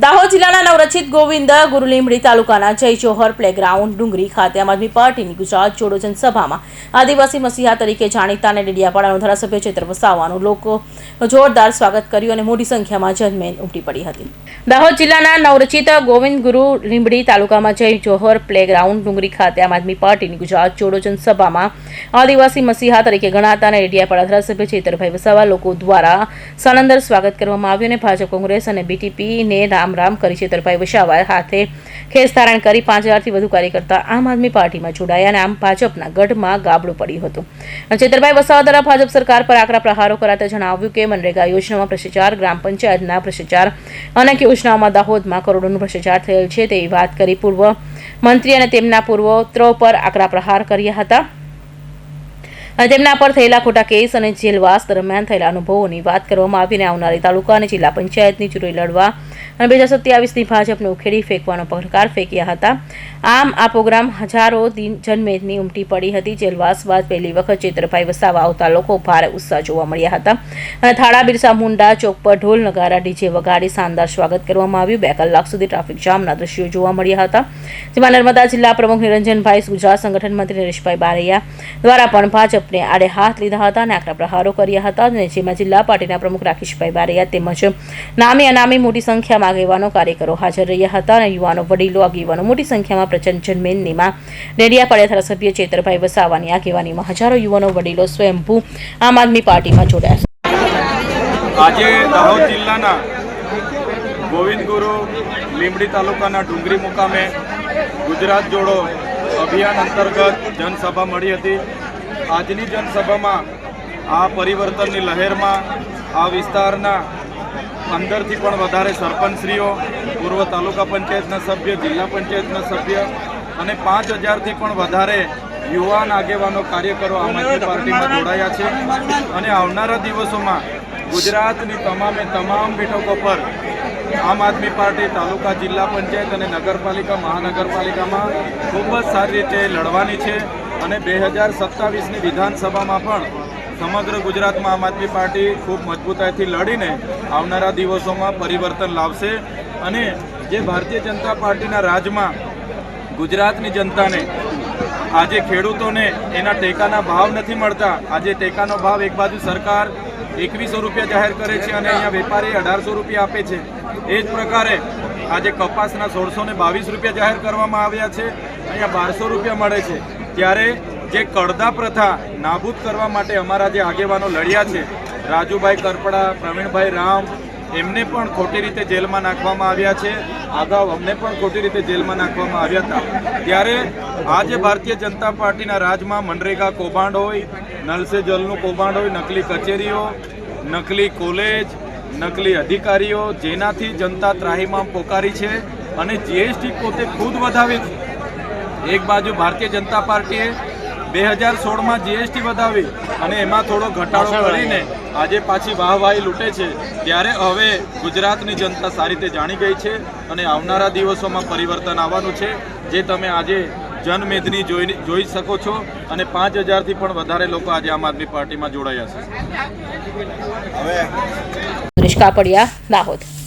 દાહોદ જિલ્લાના નવરચિત ગોવિંદ ગુરુ લીંબડી તાલુકાના જય જોહર પ્લેગ્રાઉન્ડ ડુંગરી ખાતે આમ આદમી પાર્ટીની ગુજરાત જોડો જનસભામાં આદિવાસી મસીહા તરીકે જાણીતા અને ડેડિયાપાડાના ધારાસભ્ય ચેતર વસાવાનું લોકો જોરદાર સ્વાગત કર્યું અને મોટી સંખ્યામાં જનમેદ ઉમટી પડી હતી। દાહોદ જિલ્લાના નવરચિત ગોવિંદ ગુરુ લીંબડી તાલુકામાં જય જોહર પ્લેગ્રાઉન્ડ ડુંગરી ખાતે આમ આદમી પાર્ટીની ગુજરાત જોડો જનસભામાં આદિવાસી મસીહા તરીકે ગણાતા અને ડેડિયાપાડા ધારાસભ્ય ચેતરભાઈ વસાવા લોકો દ્વારા સનંદર સ્વાગત કરવામાં આવ્યું અને ભાજપ કોંગ્રેસ અને બીટીપીને રામ કરી ચેતરભાઈ વસાવાએ હાથે ખેસ ધારણ કરી 5000 થી વધુ કાર્યકર્તા આમ આદમી પાર્ટીમાં જોડાયા અને આમ ભાજપના ગઢમાં ગાબડું પડ્યું હતું। ચેતરભાઈ વસાવા દ્વારા ભાજપ સરકાર પર આકરા પ્રહારો કરાતા જણાવ્યું કે મનરેગા યોજનામાં ભ્રષ્ટાચાર, ગ્રામ પંચાયતના ભ્રષ્ટાચાર, અનેક યોજનાઓમાં દાહોદમાં કરોડોનો ભ્રષ્ટાચાર થયેલ છે તેવી વાત કરી પૂર્વ મંત્રી અને તેમના પૂર્વોત્તરો પર આકરા પ્રહાર કર્યા હતા અને તેમના પર થયેલા ખોટા કેસ અને જેલવાસ દરમિયાન થયેલા અનુભવોની વાત કરવામાં આવી અને આવનારી તાલુકા અને જિલ્લા પંચાયતની ચૂંટણી લડવા અને 2027ની ભાજપને ઉખેડી ફેંકવાનો પ્રકાર ફેંક્યા હતા। આમ આ પ્રોગ્રામ હજારો જનમેદની ઉમટી પડી હતી। જેલવાસ બાદ પહેલી વખત ચેતરભાઈ વસાવા આવતા લોકો ભારે ઉત્સાહ જોવા મળ્યા હતા અને થાળા બિરસા મુંડા ચોક પર ઢોલ નગારા ડીજે વગાડી શાનદાર સ્વાગત કરવામાં આવ્યું। 2 કલાક સુધી ટ્રાફિક જામના દ્રશ્યો જોવા મળ્યા હતા, જેમાં નર્મદા જિલ્લા પ્રમુખ નિરંજનભાઈ, ગુજરાત સંગઠન મંત્રી નરેશભાઈ બારૈયા દ્વારા પણ ભાજપને આડે હાથ લીધા હતા અને આકરા પ્રહારો કર્યા હતા અને જેમાં જિલ્લા પાર્ટીના પ્રમુખ રાકેશભાઈ બારૈયા તેમજ નામી અનામી મોટી સંખ્યામાં આગેવાનો કાર્યકરો હાજર રહ્યા હતા અને યુવાનો, વડીલો, આગેવાનો મોટી સંખ્યામાં પ્રચંડ જનમેદનીમાં ડેડિયાપાડા ધારાસભ્ય ચેતરભાઈ વસાવાની આગેવાનીમાં હજારો યુવાનો, વડીલો સ્વયંભૂ આમ આદમી પાર્ટીમાં જોડાયા। આજે દાહોદ જિલ્લાના ગોવિંદ ગુરુ લીંબડી તાલુકાના ડુંગરી મુકામે ગુજરાત જોડો અભિયાન અંતર્ગત જનસભા મળી હતી। આજની જનસભામાં આ પરિવર્તનની લહેરમાં આ વિસ્તારના 15 થી પણ વધારે સરપંચશ્રીઓ, પૂર્વ તાલુકા પંચાયતના સભ્ય, જિલ્લા પંચાયતના સભ્ય અને 5000 થી પણ વધારે યુવાન આગેવાનો, કાર્યકરો આમ આદમી પાર્ટીમાં જોડાયા છે અને આવનારા દિવસોમાં ગુજરાતની તમામ બેઠકો પર આમ આદમી પાર્ટી તાલુકા, જિલ્લા પંચાયત અને નગરપાલિકા, મહાનગરપાલિકામાં ખૂબ જ સારી રીતે લડવાની છે અને 2027ની વિધાનસભામાં પણ સમગ્ર ગુજરાતમાં આમ આદમી પાર્ટી ખૂબ મજબૂતાઈથી લડીને આવનારા દિવસોમાં પરિવર્તન લાવશે અને જે ભારતીય જનતા પાર્ટીના રાજમાં ગુજરાતની જનતાને આજે ખેડૂતોને એના ટેકાના ભાવ નથી મળતા। આજે ટેકાનો ભાવ એક બાજુ સરકાર 2100 રૂપિયા જાહેર કરે છે અને અહીંયા વેપારી 1800 રૂપિયા આપે છે। એ જ પ્રકારે આજે કપાસના 1622 રૂપિયા જાહેર કરવામાં આવ્યા છે, અહીંયા 1200 રૂપિયા મળે છે। ત્યારે જે કડદા પ્રથા નાબૂદ કરવા માટે અમારા જે આગેવાનો લડ્યા છે, રાજુભાઈ કરપડા, પ્રવીણભાઈ રામ, એમને પણ ખોટી રીતે જેલમાં નાખવામાં આવ્યા છે, અગાઉ અમને પણ ખોટી રીતે જેલમાં નાખવામાં આવ્યા હતા। ત્યારે આજે ભારતીય જનતા પાર્ટીના રાજમાં મનરેગા કૌભાંડ હોય, નલ સે જલનું કૌભાંડ હોય, નકલી કચેરીઓ, નકલી કોલેજ, નકલી અધિકારીઓ, જેનાથી જનતા ત્રાહિમામ પોકારી છે અને જીએસટી પોતે ખુદ વધાવી છે। એક બાજુ ભારતીય જનતા પાર્ટીએ 2016માં જીએસટી વધાવી અને એમાં થોડો ઘટાડો કરીને આજે પાછી વાહવાહી લૂંટે છે। ત્યારે હવે ગુજરાતની જનતા સારી રીતે જાણી ગઈ છે અને આવનારા દિવસોમાં પરિવર્તન આવવાનું છે, જે તમે આજે જનમેદની જોઈ શકો છો અને 5000 થી પણ વધારે લોકો આજે આમ આદમી પાર્ટીમાં જોડાયા છે। દાહોદ।